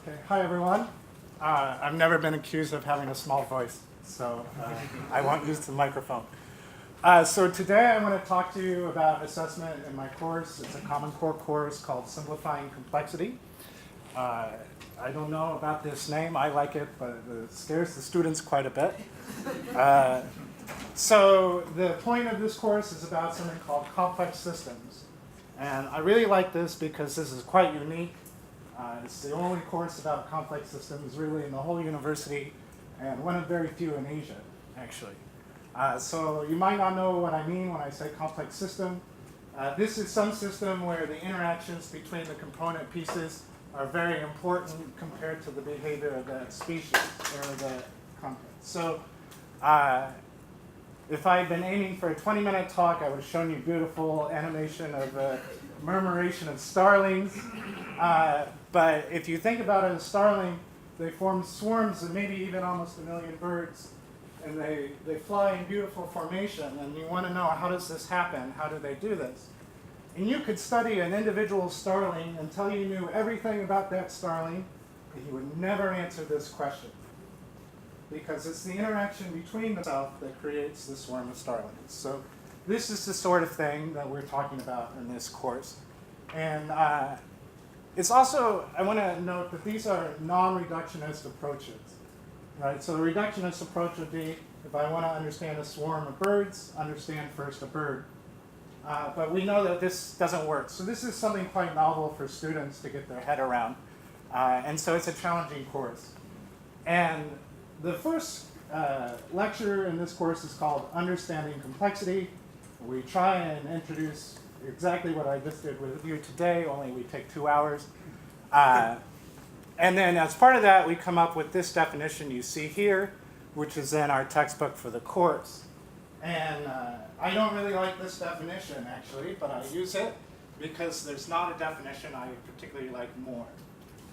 Okay, hi everyone. I've never been accused of having a small voice, so I won't use the microphone. So today I want to talk to you about assessment in my course. It's a Common Core course called Simplifying Complexity. I don't know about this name, I like it, but it scares the students quite a bit. So the point of this course is about something called complex systems. And I really like this because this is quite unique. It's the only course about complex systems really in the whole university, and one of very few in Asia, actually. So you might not know what I mean when I say complex system. This is some system where the interactions between the component pieces are very important compared to the behavior of that species or the content. So if I had been aiming for a 20-minute talk, I would have shown you beautiful animation of the murmuration of starlings. But if you think about it, a starling, they form swarms of maybe even almost 1 million birds, and they fly in beautiful formation, and you want to know, how does this happen? How do they do this? And you could study an individual starling until you knew everything about that starling, and you would never answer this question. Because it's the interaction between themselves that creates the swarm of starlings. So this is the sort of thing that we're talking about in this course. And it's also, I want to note that these are non-reductionist approaches. Right? So the reductionist approach would be, if I want to understand a swarm of birds, understand first a bird. But we know that this doesn't work. So this is something quite novel for students to get their head around. And so it's a challenging course. And the first lecture in this course is called Understanding Complexity. We try and introduce exactly what I just did with you today, only we take 2 hours. And then as part of that, we come up with this definition you see here, which is in our textbook for the course. And I don't really like this definition, actually, but I use it because there's not a definition I particularly like more.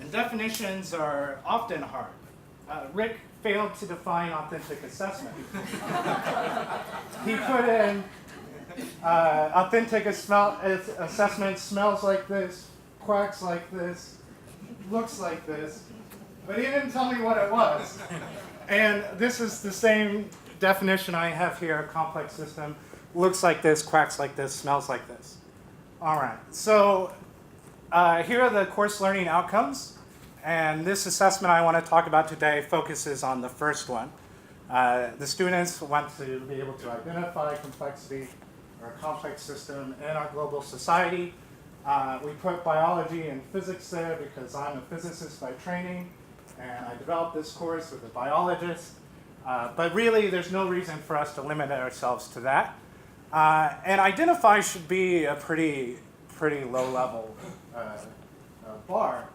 And definitions are often hard. Rick failed to define authentic assessment. He put in authentic assessment smells like this, quacks like this, looks like this, but he didn't tell me what it was. And this is the same definition I have here, a complex system. Looks like this, quacks like this, smells like this. All right, so here are the course learning outcomes. And this assessment I want to talk about today focuses on the first one. The students want to be able to identify complexity or a complex system in our global society. We put biology and physics there because I'm a physicist by training, and I developed this course with a biologist. But really, there's no reason for us to limit ourselves to that. And identify should be a pretty low-level bar,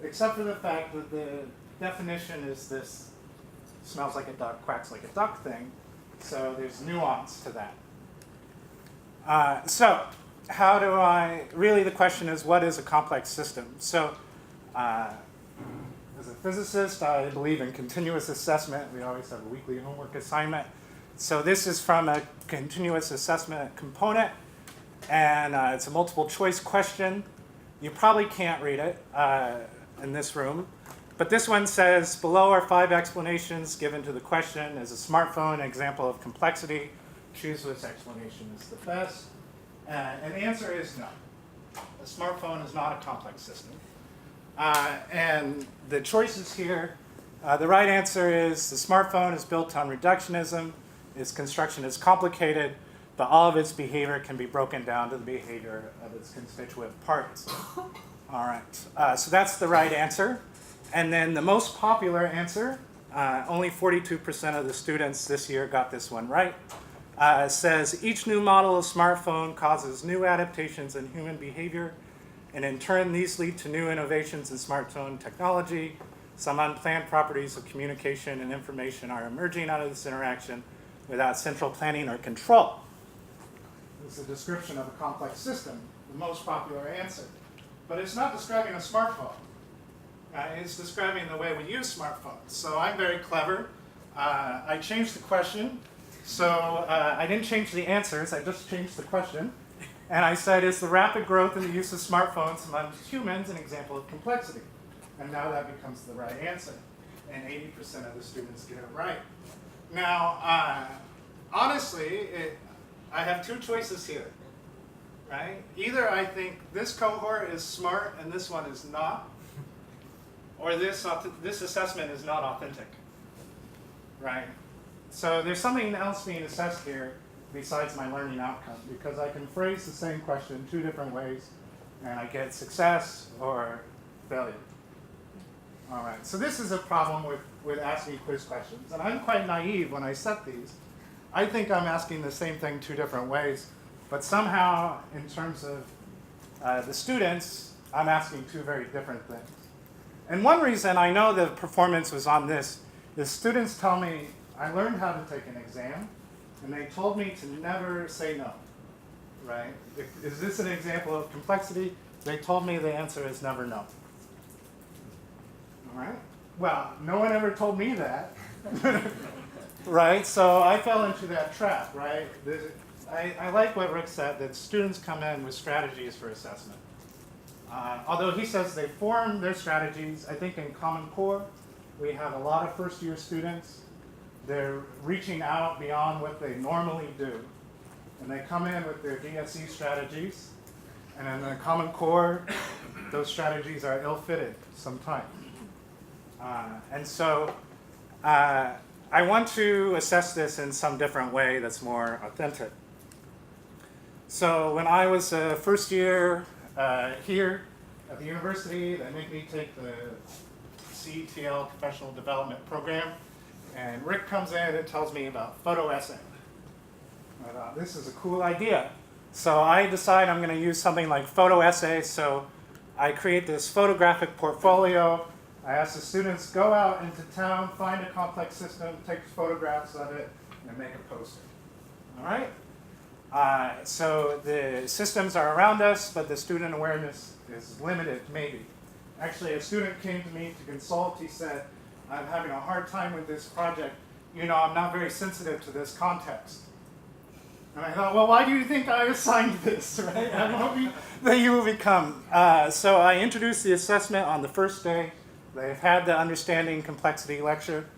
except for the fact that the definition is this smells like a duck, quacks like a duck thing. So there's nuance to that. So how do really the question is, what is a complex system? So as a physicist, I believe in continuous assessment. We always have a weekly homework assignment. So this is from a continuous assessment component, and it's a multiple choice question. You probably can't read it in this room, but this one says, below are 5 explanations given to the question. Is a smartphone an example of complexity? Choose which explanation is the best. And the answer is no. A smartphone is not a complex system. And the choices here, the right answer is the smartphone is built on reductionism. Its construction is complicated, but all of its behavior can be broken down to the behavior of its constituent parts. All right, so that's the right answer. And then the most popular answer, only 42% of the students this year got this one right, says each new model of smartphone causes new adaptations in human behavior, and in turn these lead to new innovations in smartphone technology. Some unplanned properties of communication and information are emerging out of this interaction without central planning or control. This is a description of a complex system, the most popular answer. But it's not describing a smartphone. It's describing the way we use smartphones. So I'm very clever. I changed the question. So I didn't change the answers, I just changed the question. And I said, is the rapid growth in the use of smartphones among humans an example of complexity? and now that becomes the right answer. And 80% of the students get it right. Now, honestly, I have two choices here, right? Either I think this cohort is smart and this one is not, or this assessment is not authentic, right? So there's something else being assessed here besides my learning outcome, because I can phrase the same question two different ways, and I get success or failure. All right, so this is a problem with asking quiz questions, and I'm quite naive when I set these. I think I'm asking the same thing two different ways, but somehow, in terms of the students, I'm asking two very different things. And one reason I know the performance was on this is students tell me, I learned how to take an exam, and they told me to never say no, right? Is this an example of complexity? They told me the answer is never no. All right? Well, no one ever told me that, right? So I fell into that trap, right? I like what Rick said, that students come in with strategies for assessment. Although he says they form their strategies, I think in Common Core, we have a lot of first-year students. They're reaching out beyond what they normally do. And they come in with their DSE strategies. And in the Common Core, those strategies are ill-fitted sometimes. And so I want to assess this in some different way that's more authentic. So when I was a first year here at the university, they made me take the CETL Professional Development Program. And Rick comes in and tells me about photo essay. I thought, this is a cool idea. So I decide I'm going to use something like photo essay. So I create this photographic portfolio. I ask the students, go out into town, find a complex system, take photographs of it, and make a poster. All right? So the systems are around us, but the student awareness is limited, maybe. Actually, a student came to me to consult. He said, I'm having a hard time with this project. You know, I'm not very sensitive to this context. And I thought, well, why do you think I assigned this, right? I'm hoping that you will become. So I introduced the assessment on the first day. They've had the understanding complexity lecture.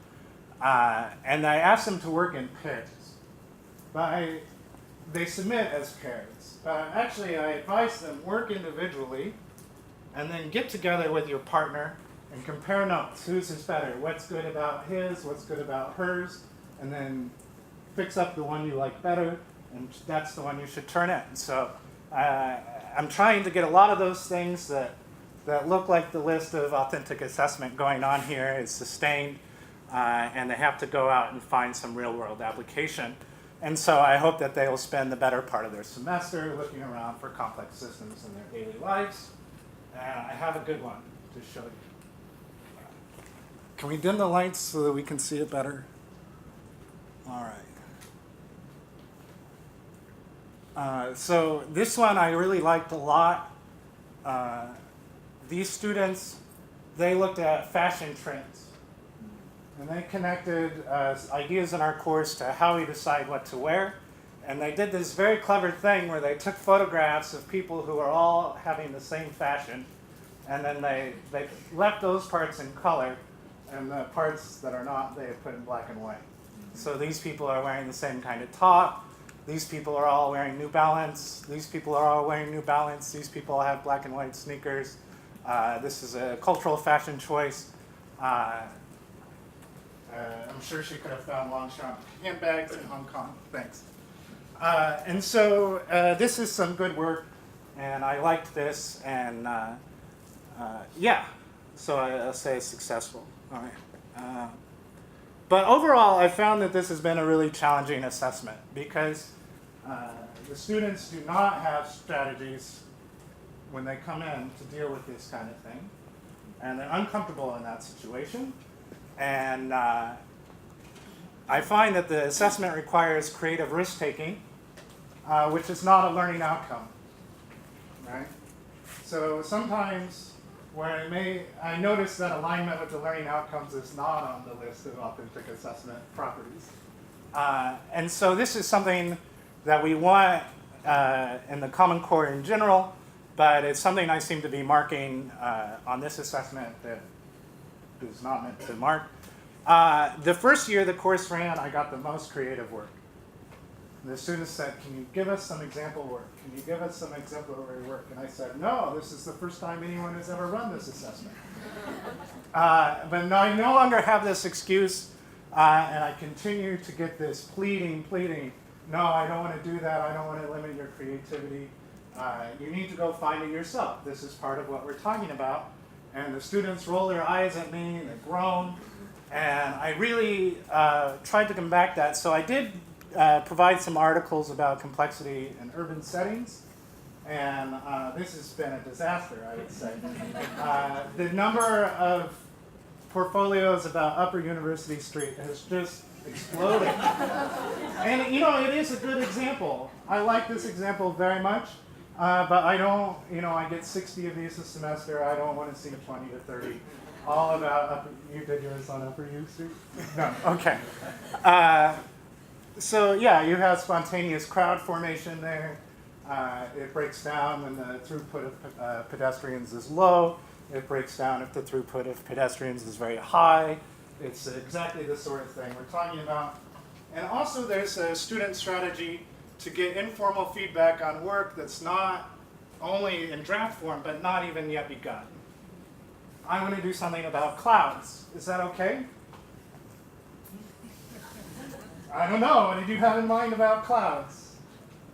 And I asked them to work in pairs. They submit as pairs. Actually, I advise them work individually and then get together with your partner and compare notes. Whose is better? What's good about his? What's good about hers? And then fix up the one you like better, and that's the one you should turn in. So I'm trying to get a lot of those things that look like the list of authentic assessment going on here is sustained, and they have to go out and find some real-world application. And so I hope that they will spend the better part of their semester looking around for complex systems in their daily lives. And I have a good one to show you. Can we dim the lights so that we can see it better? All right. So this one I really liked a lot. These students, they looked at fashion trends. And they connected ideas in our course to how we decide what to wear. And they did this very clever thing where they took photographs of people who are all having the same fashion. And then they left those parts in color. And the parts that are not, they have put in black and white. So these people are wearing the same kind of top. These people are all wearing New Balance. These people are all wearing New Balance. These people have black and white sneakers. This is a cultural fashion choice. I'm sure she could have found Longchamp handbags in Hong Kong. Thanks. And so this is some good work, and I liked this, and yeah, so I'll say it's successful. All right. But overall, I found that this has been a really challenging assessment because the students do not have strategies when they come in to deal with this kind of thing. And they're uncomfortable in that situation. And I find that the assessment requires creative risk-taking, which is not a learning outcome, right? So sometimes where I notice that alignment with the learning outcomes is not on the list of authentic assessment properties. And so this is something that we want in the Common Core in general, but it's something I seem to be marking on this assessment that is not meant to mark. The first year the course ran, I got the most creative work. The students said, can you give us some example work? Can you give us some exemplary work? And I said, no, this is the first time anyone has ever run this assessment. But no, I no longer have this excuse, and I continue to get this pleading, no, I don't want to do that, I don't want to limit your creativity. You need to go find it yourself. This is part of what we're talking about. And the students roll their eyes at me, and they groan, and I really tried to combat that. So I did provide some articles about complexity in urban settings, and this has been a disaster, I would say. The number of portfolios about Upper University Street has just exploded. And you know, it is a good example. I like this example very much, but I don't, you know, I get 60 of these a semester. I don't want to see 20 to 30 all about you did yours on Upper U Street? No, okay. So yeah, you have spontaneous crowd formation there. It breaks down when the throughput of pedestrians is low. It breaks down if the throughput of pedestrians is very high. It's exactly the sort of thing we're talking about. And also there's a student strategy to get informal feedback on work that's not only in draft form, but not even yet begun. I'm going to do something about clouds. Is that okay? I don't know. What did you have in mind about clouds?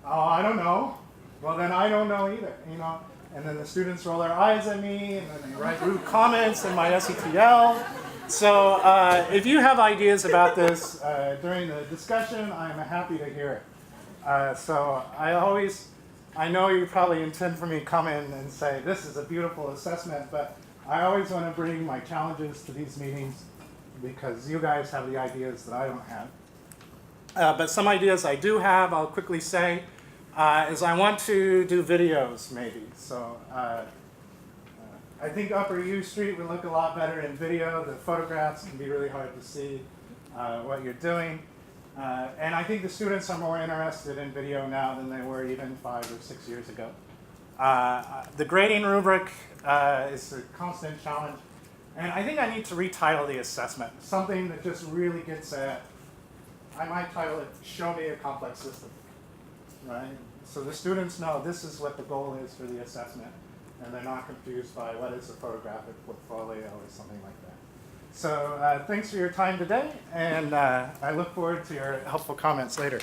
Oh, I don't know. Well, then I don't know either, you know. And then the students roll their eyes at me, and then they write rude comments in my SETL. So if you have ideas about this during the discussion, I'm happy to hear it. So I know you probably intend for me to come in and say, this is a beautiful assessment, but I always want to bring my challenges to these meetings because you guys have the ideas that I don't have. But some ideas I do have, I'll quickly say, is I want to do videos maybe. So I think Upper U Street would look a lot better in video. The photographs can be really hard to see what you're doing. And I think the students are more interested in video now than they were even 5 or 6 years ago. The grading rubric is a constant challenge. And I think I need to retitle the assessment, something that just really gets at, I might title it, Show Me a Complex System, right? So the students know this is what the goal is for the assessment, and they're not confused by what is a photographic portfolio or something like that. So thanks for your time today, and I look forward to your helpful comments later.